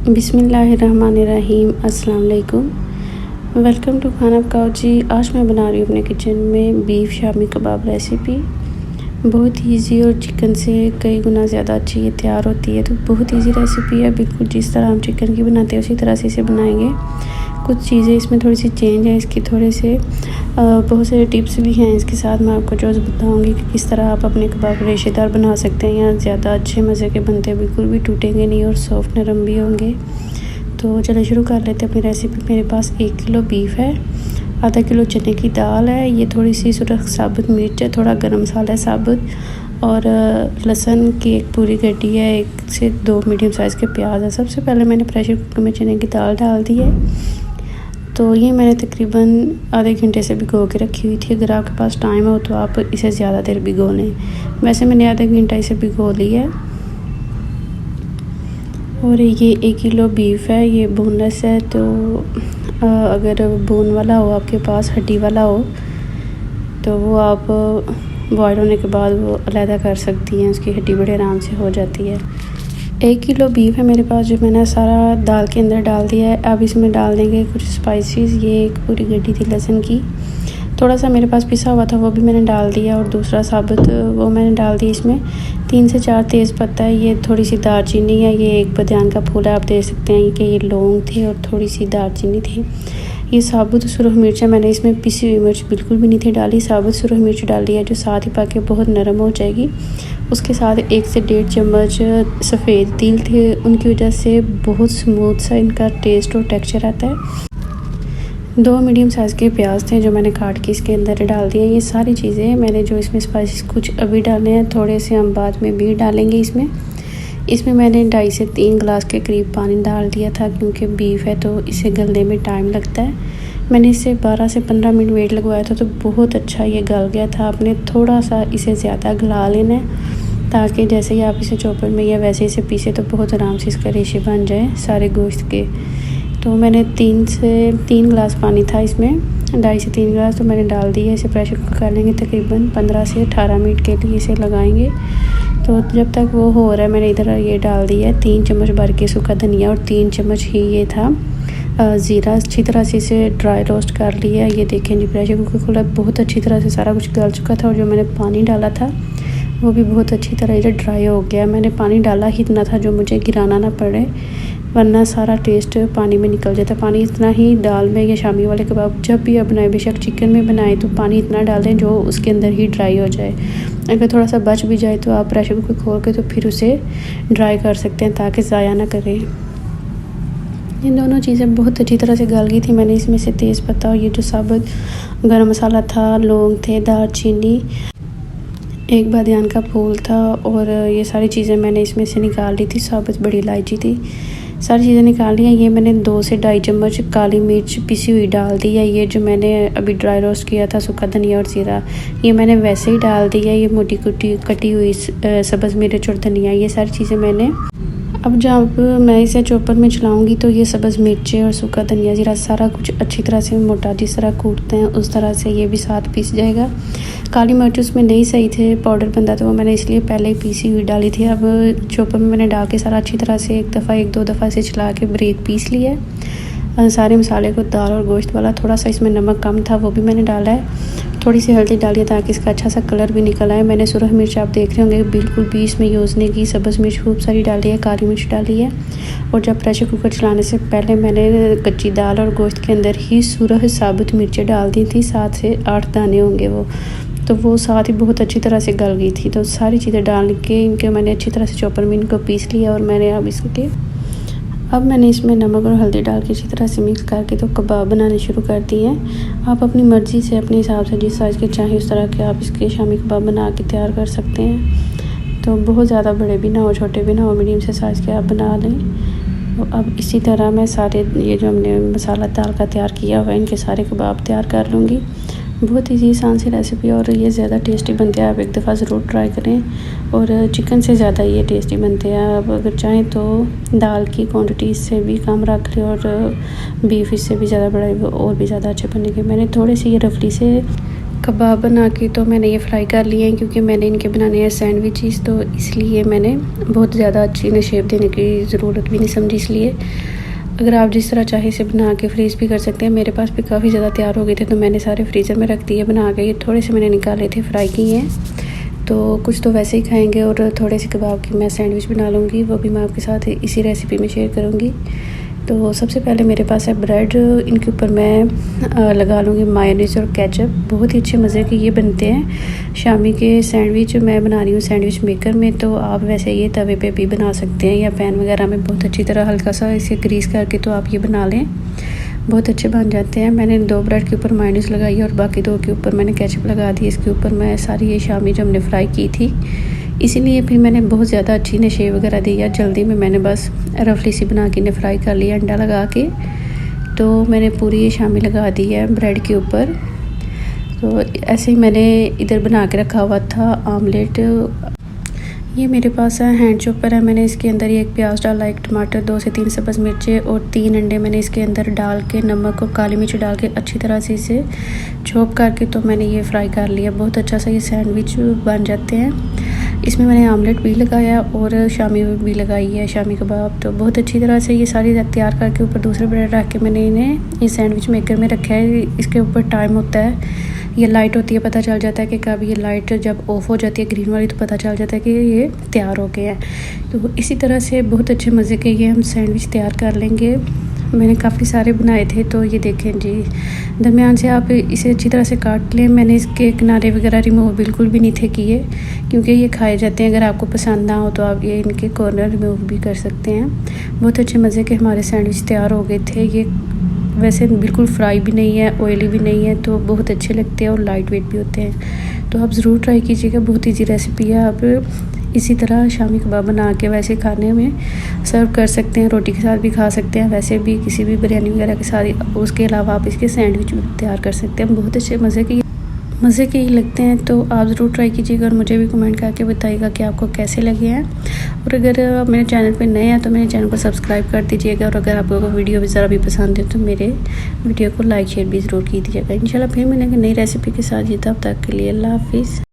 बिस्मिल्लाहिर्रहमानिर्रहीम। अस्सलाम वालेकुम। वेलकम टू खाना पकाओ जी। आज मैं बना रही हूँ अपने किचन में बीफ शामी कबाब रेसिपी। बहुत ईजी और चिकन से कई गुना ज़्यादा अच्छी ये तैयार होती है। तो बहुत ईजी रेसिपी है, बिल्कुल जिस तरह हम चिकन की बनाते हैं उसी तरह से इसे बनाएंगे। कुछ चीज़ें इसमें थोड़ी सी चेंज है, इसकी थोड़े से बहुत सारे टिप्स भी हैं इसके साथ। मैं आपको जो बताऊंगी कि किस तरह आप अपने कबाब रेशेदार बना सकते हैं या ज़्यादा अच्छे मज़े के बनते हैं, बिल्कुल भी टूटेंगे नहीं और सॉफ्ट नरम भी होंगे। तो चलो शुरू कर लेते हैं अपनी रेसिपी। मेरे पास 1 किलो बीफ है, आधा किलो चने की दाल है, ये थोड़ी सी सुरख साबुत मिर्च है, थोड़ा गरम मसाला है साबुत, और लहसुन की एक पूरी गड्डी है, 1 से 2 मीडियम साइज़ के प्याज है। सबसे पहले मैंने प्रेशर कुकर में चने की दाल डाल दी है। तो ये मैंने तकरीबन आधे घंटे से भिगो के रखी हुई थी। अगर आपके पास टाइम हो तो आप इसे ज़्यादा देर भिगो लें। वैसे मैंने आधा घंटा इसे भिगो लिया है। और ये 1 किलो बीफ है, ये बोनलेस है। तो अगर बोन वाला हो आपके पास, हड्डी वाला हो, तो वो आप बॉयल होने के बाद वो अलहदा कर सकती हैं, उसकी हड्डी बड़े आराम से हो जाती है। 1 किलो बीफ है मेरे पास, जो मैंने सारा दाल के अंदर डाल दिया है। अब इसमें डाल देंगे कुछ स्पाइसेस। ये एक पूरी गड्डी थी लहसुन की, थोड़ा सा मेरे पास पिसा हुआ था वो भी मैंने डाल दिया, और दूसरा साबुत वो मैंने डाल दी। इसमें 3 से 4 तेज़ पत्ता है, ये थोड़ी सी दालचीनी है, ये एक बदान का फूल है, आप देख सकते हैं कि ये लौंग थे और थोड़ी सी दालचीनी थी। ये साबुत सुरख मिर्च है, मैंने इसमें पिसी हुई मिर्च बिल्कुल भी नहीं थी डाली, साबुत सुरख मिर्च डाली है, जो साथ ही पाके बहुत नरम हो जाएगी। उसके साथ 1 से 1.5 चम्मच सफ़ेद तिल थे, उनकी वजह से बहुत स्मूथ सा इनका टेस्ट और टेक्सचर आता है। 2 मीडियम साइज़ के प्याज थे जो मैंने काट के इसके अंदर डाल दिए। ये सारी चीज़ें मैंने जो इसमें स्पाइसेस कुछ अभी डाले हैं, थोड़े से हम बाद में भी डालेंगे। इसमें मैंने 2.5 से 3 गिलास के करीब पानी डाल दिया था, क्योंकि बीफ है तो इसे गलने में टाइम लगता है। मैंने इसे 12 से 15 मिनट वेट लगवाया था, तो बहुत अच्छा ये गल गया था। आपने थोड़ा सा इसे ज़्यादा गला लेना है, ताकि जैसे ही आप इसे चॉपर में या वैसे इसे पीसे तो बहुत आराम से इसका रेशे बन जाए सारे गोश्त के। तो मैंने 3 गिलास पानी था इसमें, 2.5 से 3 गिलास, तो मैंने डाल दिया। इसे प्रेशर कुकर कर लेंगे, तकरीबन 15 से 18 मिनट के लिए इसे लगाएंगे। तो जब तक वो हो रहा है, मैंने इधर ये डाल दिया है 3 चम्मच भर के सूखा धनिया, और 3 चम्मच ही ये था ज़ीरा। अच्छी तरह से इसे ड्राई रोस्ट कर लिया। ये देखें जी, प्रेशर कुकर खुला, बहुत अच्छी तरह से सारा कुछ गल चुका था, और जो मैंने पानी डाला था वो भी बहुत अच्छी तरह ये ड्राई हो गया। मैंने पानी डाला ही इतना था जो मुझे गिराना ना पड़े, वरना सारा टेस्ट पानी में निकल जाता है। पानी इतना ही दाल में या शामी वाले कबाब जब भी आप बनाए, बेशक चिकन में बनाए, तो पानी इतना डाल दें जो उसके अंदर ही ड्राई हो जाए। अगर थोड़ा सा बच भी जाए तो आप प्रेशर कुकर खोल के तो फिर उसे ड्राई कर सकते हैं, ताकि ज़ाया ना करें। इन दोनों चीज़ें बहुत अच्छी तरह से गल गई थी। मैंने इसमें से तेज़ पत्ता और ये जो साबुत गरम मसाला था, लौंग थे, दालचीनी, एक बादियान का फूल था, और ये सारी चीज़ें मैंने इसमें से निकाल ली थी। साबुत बड़ी इलायची थी, सारी चीज़ें निकाल ली हैं। ये मैंने 2 से 2.5 चम्मच काली मिर्च पिसी हुई डाल दी है। ये जो मैंने अभी ड्राई रोस्ट किया था सूखा धनिया और ज़ीरा, ये मैंने वैसे ही डाल दी है। ये मोटी कटी हुई सब्ज़ मिर्च और धनिया, ये सारी चीज़ें मैंने, अब जब मैं इसे चॉपर में चलाऊंगी तो ये सब्ज़ मिर्चें और सूखा धनिया ज़ीरा सारा कुछ अच्छी तरह से मोटा जिस तरह कूटते हैं उस तरह से ये भी साथ पीस जाएगा। काली मिर्च उसमें नहीं सही थे, पाउडर बनता, तो वो मैंने इसलिए पहले ही पीसी हुई डाली थी। अब चॉपर में मैंने डाल के सारा अच्छी तरह से 1-2 दफ़ा से चला के ब्रेक पीस लिया है। सारे मसाले को, दाल और गोश्त वाला, थोड़ा सा इसमें नमक कम था वो भी मैंने डाला है, थोड़ी सी हल्दी डाली है ताकि इसका अच्छा सा कलर भी निकल आए। मैंने सुरख मिर्च आप देख रहे होंगे बिल्कुल भी इसमें यूज़ नहीं की, सब्ज़ मिर्च खूब सारी डाली है, काली मिर्च डाली है। और जब प्रेशर कुकर चलाने से पहले मैंने कच्ची दाल और गोश्त के अंदर ही सुरख साबुत मिर्चें डाल दी थी, 7 से 8 दाने होंगे वो, तो वो साथ ही बहुत अच्छी तरह से गल गई थी। तो सारी चीज़ें डाल के इनके मैंने अच्छी तरह से चॉपर में इनको पीस लिया, और मैंने अब मैंने इसमें नमक और हल्दी डाल के अच्छी तरह से मिक्स करके तो कबाब बनाने शुरू कर दिए हैं। आप अपनी मर्ज़ी से, अपने हिसाब से जिस साइज़ के चाहें उस तरह के आप इसके शामी कबाब बना के तैयार कर सकते हैं। तो बहुत ज़्यादा बड़े भी ना हो, छोटे भी ना हो, मीडियम से साइज़ के आप बना लें। तो अब इसी तरह मैं सारे ये जो हमने मसाला दाल का तैयार किया हुआ है, इनके सारे कबाब तैयार कर लूँगी। बहुत ही आसान सी रेसिपी, और ये ज़्यादा टेस्टी बनते हैं। आप एक दफ़ा ज़रूर ट्राई करें, और चिकन से ज़्यादा ये टेस्टी बनते हैं। आप अगर चाहें तो दाल की क्वांटिटी इससे भी कम रख लें, और बीफ इससे भी ज़्यादा बढ़ाए, और भी ज़्यादा अच्छे बनेंगे। मैंने थोड़े से ये रफली से कबाब बना के तो मैंने ये फ्राई कर लिए हैं, क्योंकि मैंने इनके बनाने हैं सैंडविचेस, तो इसलिए मैंने बहुत ज़्यादा अच्छी इन्हें शेप देने की ज़रूरत भी नहीं समझी। इसलिए अगर आप जिस तरह चाहे इसे बना के फ्रीज़ भी कर सकते हैं। मेरे पास भी काफ़ी ज़्यादा तैयार हो गए थे, तो मैंने सारे फ्रीज़र में रख दिए बना के। ये थोड़े से मैंने निकाले थे, फ्राई किए हैं, तो कुछ तो वैसे ही खाएंगे और थोड़े से कबाब की मैं सैंडविच बना लूँगी, वो भी मैं आपके साथ इसी रेसिपी में शेयर करूँगी। तो सबसे पहले मेरे पास है ब्रेड, इनके ऊपर मैं लगा लूँगी मायोनीज़ और केचप। बहुत ही अच्छे मज़े के ये बनते हैं शामी के सैंडविच। मैं बना रही हूँ सैंडविच मेकर में, तो आप वैसे ये तवे पे भी बना सकते हैं या पैन वगैरह में। बहुत अच्छी तरह हल्का सा इसे ग्रीस करके तो आप ये बना लें, बहुत अच्छे बन जाते हैं। मैंने 2 ब्रेड के ऊपर मायोनीज़ लगाई और बाकी 2 के ऊपर मैंने केचप लगा दी। इसके ऊपर मैं सारी ये शामी जो हमने फ्राई की थी, इसीलिए फिर मैंने बहुत ज़्यादा अच्छी इन्हें शेप वगैरह दी है। जल्दी में मैंने बस रफली सी बना के इन्हें फ्राई कर लिया अंडा लगा के। तो मैंने पूरी ये शामी लगा दी है ब्रेड के ऊपर। तो ऐसे ही मैंने इधर बना के रखा हुआ था आमलेट। ये मेरे पास है हैंड चॉपर है, मैंने इसके अंदर ये 1 प्याज डाला, 1 टमाटर, 2 से 3 सब्ज़ मिर्चें और 3 अंडे मैंने इसके अंदर डाल के नमक और काली मिर्च डाल के अच्छी तरह से इसे चॉप करके तो मैंने ये फ्राई कर लिया। बहुत अच्छा सा ये सैंडविच बन जाते हैं। इसमें मैंने आमलेट भी लगाया और शामी भी लगाई है, शामी कबाब। तो बहुत अच्छी तरह से ये सारी तैयार करके ऊपर दूसरे ब्रेड रख के मैंने इन्हें इस सैंडविच मेकर में रखा है। इसके ऊपर टाइम होता है, ये लाइट होती है, पता चल जाता है कि कब ये लाइट जब ऑफ़ हो जाती है ग्रीन वाली, तो पता चल जाता है कि ये तैयार हो गए हैं। तो इसी तरह से बहुत अच्छे मज़े के ये हम सैंडविच तैयार कर लेंगे। मैंने काफ़ी सारे बनाए थे, तो ये देखें जी, दरमियान से आप इसे अच्छी तरह से काट लें। मैंने इसके किनारे वगैरह रिमूव बिल्कुल भी नहीं थे किए, क्योंकि ये खाए जाते हैं। अगर आपको पसंद ना हो तो आप ये इनके कॉर्नर रिमूव भी कर सकते हैं। बहुत अच्छे मज़े के हमारे सैंडविच तैयार हो गए थे। ये वैसे बिल्कुल फ्राई भी नहीं है, ऑयली भी नहीं है, तो बहुत अच्छे लगते हैं और लाइट वेट भी होते हैं। तो आप ज़रूर ट्राई कीजिएगा, बहुत ईजी रेसिपी है। आप इसी तरह शामी कबाब बना के वैसे खाने में सर्व कर सकते हैं, रोटी के साथ भी खा सकते हैं, वैसे भी किसी भी बिरयानी वगैरह के साथ। उसके अलावा आप इसके सैंडविच भी तैयार कर सकते हैं। बहुत अच्छे मज़े के ही लगते हैं। तो आप ज़रूर ट्राई कीजिएगा और मुझे भी कमेंट करके बताइएगा कि आपको कैसे लगे हैं। और अगर आप मेरे चैनल पे नए हैं तो मेरे चैनल को सब्सक्राइब कर दीजिएगा, और अगर आपको वीडियो भी ज़रा भी पसंद है तो मेरे वीडियो को लाइक शेयर भी ज़रूर कीजिएगा। इंशाल्लाह फिर मिलेंगे नई रेसिपी के साथ। तब तक के लिए अल्लाह हाफिज़।